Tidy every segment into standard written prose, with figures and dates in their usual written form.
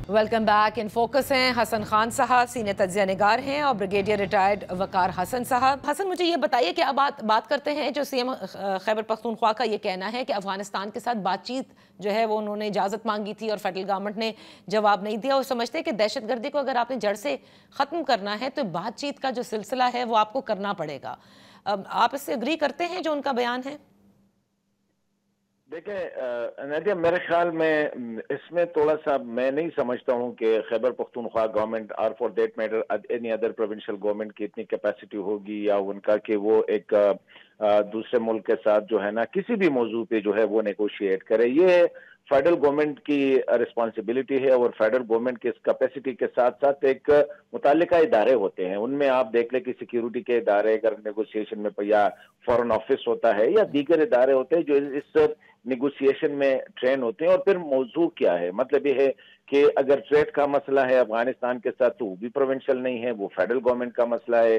Welcome back. In focus हैं हसन खान साहब, senior तज्जिया निगार हैं, और ब्रिगेडियर रिटायर्ड वकार हसन साहब। हसन, मुझे ये बताइए कि अब बात करते हैं जो सीएम खैबर पख्तूनख्वा का ये कहना है कि अफगानिस्तान के साथ बातचीत जो है वो उन्होंने इजाज़त मांगी थी और फेडरल गवर्नमेंट ने जवाब नहीं दिया, और समझते हैं कि दहशतगर्दी को अगर आपने जड़ से ख़त्म करना है तो बातचीत का जो सिलसिला है वो आपको करना पड़ेगा। आप इससे एग्री करते हैं जो उनका बयान है? देखिए नादिया, मेरे ख्याल में इसमें थोड़ा सा मैं नहीं समझता हूँ कि खैबर पख्तूनख्वा गवर्नमेंट और for that matter any other provincial government की इतनी कैपेसिटी होगी या उनका कि वो एक दूसरे मुल्क के साथ जो है ना किसी भी मौजू पे जो है वो नेगोशिएट करे। ये फेडरल गवर्नमेंट की रिस्पॉन्सिबिलिटी है, और फेडरल गवर्नमेंट की इस कैपेसिटी के साथ साथ एक मुतल्लिका इदारे होते हैं, उनमें आप देख लें कि सिक्योरिटी के इदारे अगर नेगोशिएशन में, या फॉरेन ऑफिस होता है या दीगर इदारे होते हैं जो इस नेगोशिएशन में ट्रेन होते हैं। और फिर मौजू क्या है, मतलब ये है कि अगर ट्रेड का मसला है अफगानिस्तान के साथ तो वो भी प्रोविंशियल नहीं है, वो फेडरल गवर्नमेंट का मसला है।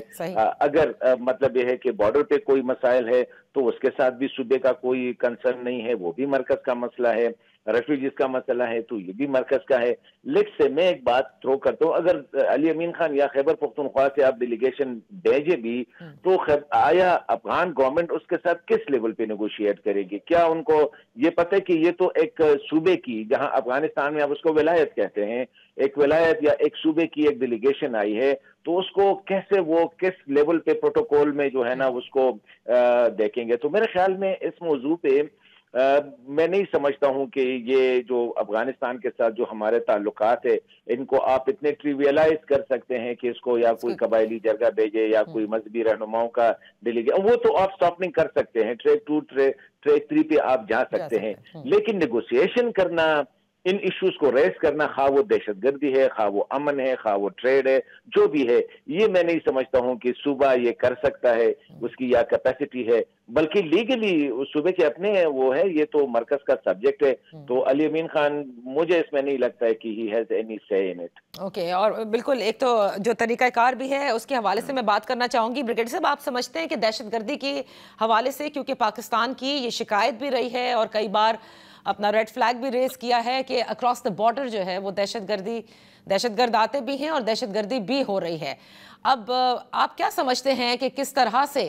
अगर मतलब ये है कि बॉर्डर पे कोई मसाइल है तो उसके साथ भी सूबे का कोई कंसर्न नहीं है, वो भी मरकज का मसला है। रेफ्यूजीज का मसला है तो ये भी मरकज का है। लेकिन से मैं एक बात थ्रो करता हूँ, अगर अली अमीन खान या खैबर पख्तूनख्वा से आप डेलीगेशन भेजे भी तो आया अफगान गवर्नमेंट उसके साथ किस लेवल पे नेगोशिएट करेगी? क्या उनको ये पता है कि ये तो एक सूबे की, जहां अफगानिस्तान में आप उसको विलायत कहते हैं, एक विलायत या एक सूबे की एक डेलीगेशन आई है, तो उसको कैसे वो किस लेवल पे प्रोटोकॉल में जो है ना उसको देखेंगे? तो मेरे ख्याल में इस मौजू पे मैं नहीं समझता हूं कि ये जो अफगानिस्तान के साथ जो हमारे ताल्लुकात है इनको आप इतने ट्रिवियलाइज कर सकते हैं कि इसको या कोई कबायली जरगा भेजे या कोई मजहबी रहनुमाओं का डेलीगेट, वो तो आप स्टॉपिंग कर सकते हैं, ट्रैक 2 ट्रैक 3 पे आप जा सकते हैं। लेकिन नेगोशिएशन करना, इन इश्यूज को रेस करना, खा वो दहशतगर्दी है, खा वो अमन है, खा वो ट्रेड है, जो भी है, ये मैं नहीं समझता हूं कि सूबा ये कर सकता है, उसकी या कैपेसिटी है। बल्कि लीगली सूबे के अपने वो है, ये तो मरकज का सब्जेक्ट है। तो अली अमीन खान, मुझे इसमें नहीं लगता है कि ही हैज एनी से इन इट। ओके, और बिल्कुल एक तो जो तरीकाकार भी है उसके हवाले से मैं बात करना चाहूंगी। ब्रिगेडियर साहब, आप समझते हैं कि दहशतगर्दी के हवाले से, क्योंकि पाकिस्तान की ये शिकायत भी रही है और कई बार अपना रेड फ्लैग भी रेज किया है कि अक्रॉस द बॉर्डर जो है वो दहशतगर्द आते भी हैं और दहशतगर्दी भी हो रही है। अब आप क्या समझते हैं कि किस तरह से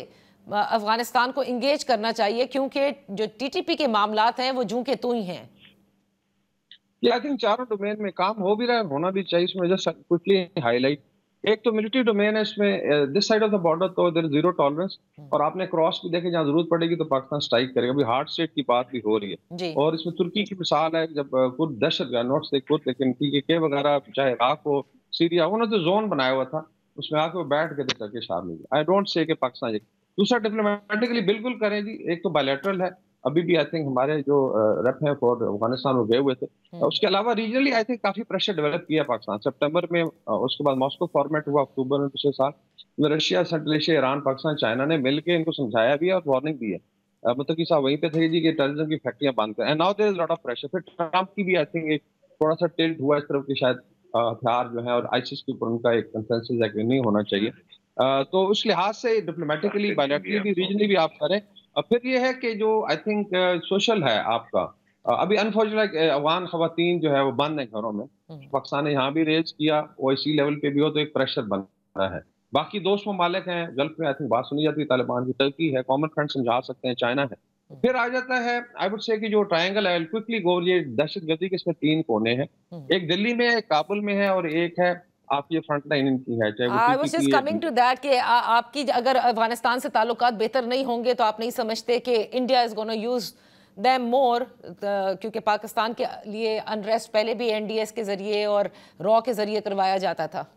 अफगानिस्तान को इंगेज करना चाहिए, क्योंकि जो टीटीपी के मामलात हैं वो जूं के तू ही हैं? आई थिंक चारों डोमेन में काम हो भी रहा है, होना भी चाहिए। इसमें जस्ट क्विकली हाईलाइट, एक तो मिलिट्री डोमेन है, इसमें this side of the border तो देयर इज जीरो टॉलरेंस, और आपने क्रॉस भी देखे, जहाँ जरूरत पड़ेगी तो पाकिस्तान स्ट्राइक करेगा। अभी हार्ड स्टेट की बात भी हो रही है, और इसमें तुर्की की मिसाल है, जब खुद दहशतगर्द, नॉट से खुद लेकिन पीकेके वगैरह, चाहे इराक हो, सीरिया, उन्होंने जो जोन बनाया हुआ था उसमें आके वो बैठ के करके शामिल हुए। आई डोंट से कि पाकिस्तान। दूसरा डिप्लोमेटिकली बिल्कुल करें जी, एक तो बायलैटरल है, अभी भी आई थिंक हमारे जो रेप हैं फॉर अफगानिस्तान वो गए हुए थे। उसके अलावा रीजनली आई थिंक काफी प्रेशर डेवलप किया पाकिस्तान सितंबर में, उसके बाद मॉस्को फॉर्मेट हुआ अक्टूबर में पिछले साल, Russia, central Asia, Iran, Pakistan, China ने मिलकर इनको समझाया भी और वार्निंग दी है। मतलब कि साहब वहीं पे थे जी कि टेररिज्म की फैक्ट्रियां बंद करें, and now there is lot of pressure. फिर ट्रंप की भी आई थिंक एक थोड़ा सा टिल्ट हुआ इस तरफ की, शायद हथियार जो है और आईसिस के ऊपर उनका एक कंसेंसस है कि नहीं होना चाहिए। तो उस लिहाज से डिप्लोमेटिकली, बायलैटरली भी, रीजनली भी आप करें। फिर ये है कि जो आई थिंक सोशल है आपका, अभी अनफॉर्चुनेट अफगान खवातीन जो है वो बंद है घरों में। पाकिस्तान ने यहाँ भी रेज किया, ओआईसी लेवल पे भी हो, तो एक प्रेशर बन रहा है। बाकी दोस्त ममालिक हैं गल्फ में, आई थिंक बात सुनी जाती है तालिबान की, टर्की है, कॉमन फ्रंट समझा सकते हैं, चाइना है। फिर आ जाता है आई वुड से कि जो ट्रायंगल है, क्विकली गो, ये दहशतगर्दी के इसमें 3 कोने हैं, एक दिल्ली में है, एक काबुल में है, और एक है आपकी फ्रंट लाइन इनकी है, चाहे वो I was just coming to that कि आपकी अगर अफगानिस्तान से ताल्लुकात बेहतर नहीं होंगे तो आप नहीं समझते कि India is gonna use them more, क्योंकि पाकिस्तान के लिए अनरेस्ट पहले भी एनडीएस के जरिए और रॉ के जरिए करवाया जाता था।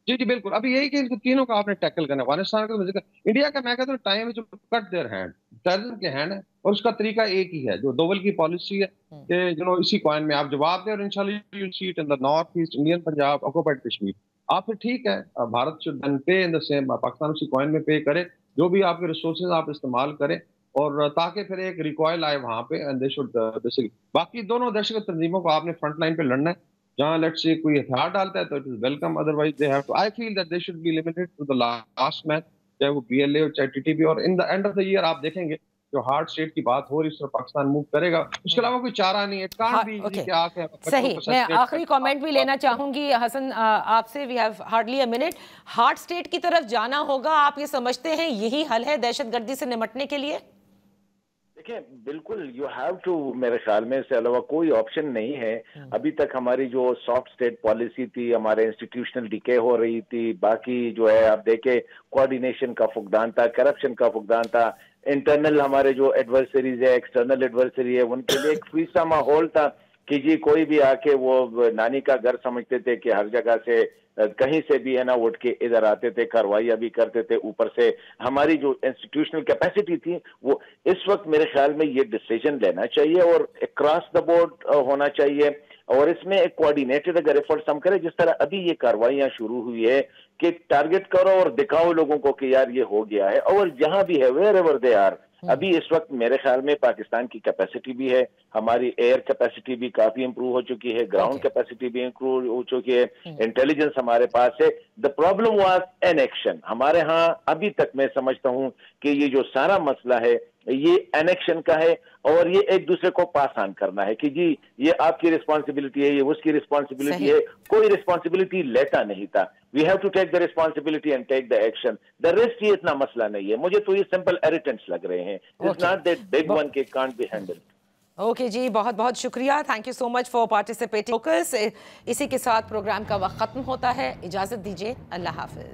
जी जी बिल्कुल, अभी यही कि इनको तीनों का आपने टैकल करना, अफगानिस्तान का, इंडिया का, मैं कहता हूँ time is cut their hand, terrorism के हैंड है, और उसका तरीका एक ही है, जो दोवल की पॉलिसी है कि इसी कॉइन में आप जवाब दें, और इंशाल्लाह you see it in the north east Indian Punjab, occupied Kashmir. आप फिर ठीक है, भारत शुड देन पे इन द सेम, पाकिस्तान उसी कॉइन में पे करे, जो भी आपके रिसोर्सेज आप इस्तेमाल करें, और ताकि फिर एक रिकॉयल आए वहां पे, एंड दे शुड बेसिकली। बाकी दोनों दहशत तंजीमों को आपने फ्रंट लाइन पे लड़ना है, जहां लेट्स से कोई हथियार डालता है तो it is welcome, otherwise they have to, I feel that they should be limited to the last match, चाहे वो बीएलए और चाहे टीटीपी। और in the end of the year आप देखेंगे जो हार्ड स्टेट की बात हो रही है, उस तरफ पाकिस्तान मूव करेगा, उसके अलावा कोई चारा नहीं है। इट कांट बी ओके, कि आके सही। मैं आखिरी कमेंट भी लेना चाहूंगी हसन आपसे, we have hardly a minute. Hard state की तरफ जाना होगा, आप ये समझते हैं यही हल है दहशतगर्दी से निपटने के लिए? देखिए, बिल्कुल यू हैव टू, मेरे ख्याल में इससे अलावा कोई ऑप्शन नहीं है। अभी तक हमारी जो सॉफ्ट स्टेट पॉलिसी थी, हमारे इंस्टीट्यूशनल डिके हो रही थी, बाकी जो है आप देखे कोऑर्डिनेशन का फुकदान था, करप्शन का फुकदान था, इंटरनल हमारे जो एडवर्सरीज है, एक्सटर्नल एडवर्सरी है, उनके लिए एक फ्री सा माहौल था कि जी कोई भी आके वो नानी का घर समझते थे कि हर जगह से कहीं से भी है ना उठ के इधर आते थे, कार्रवाइयां भी करते थे। ऊपर से हमारी जो इंस्टीट्यूशनल कैपेसिटी थी वो इस वक्त मेरे ख्याल में ये डिसीजन लेना चाहिए और क्रॉस द बोर्ड होना चाहिए और इसमें एक कोऑर्डिनेटेड अगर एफर्ट्स हम करें, जिस तरह अभी ये कार्रवाइयां शुरू हुई है कि टारगेट करो और दिखाओ लोगों को कि यार ये हो गया है, और जहां भी है वेयर एवर दे आर। अभी इस वक्त मेरे ख्याल में पाकिस्तान की कैपेसिटी भी है, हमारी एयर कैपेसिटी भी काफी इंप्रूव हो चुकी है, ग्राउंड कैपेसिटी भी इंप्रूव हो चुकी है, इंटेलिजेंस हमारे पास है। The problem was an action. हमारे यहाँ अभी तक मैं समझता हूं कि ये जो सारा मसला है ये एनेक्शन का है और ये एक दूसरे को पास ऑन करना है कि जी ये आपकी रिस्पॉन्सिबिलिटी है, ये उसकी रिस्पॉन्सिबिलिटी है। कोई रिस्पॉन्सिबिलिटी लेता नहीं था। We have to take the responsibility and take the action. The rest ये इतना मसला नहीं है। मुझे तो ये सिंपल इरिटेंट्स लग रहे हैं। It's not that big one के कांट बी हैंडल्ड। ओके जी, बहुत बहुत शुक्रिया, thank you so much for participating. Focus इसी के साथ प्रोग्राम का वक्त खत्म होता है। इजाजत दीजिए, अल्लाह हाफिज।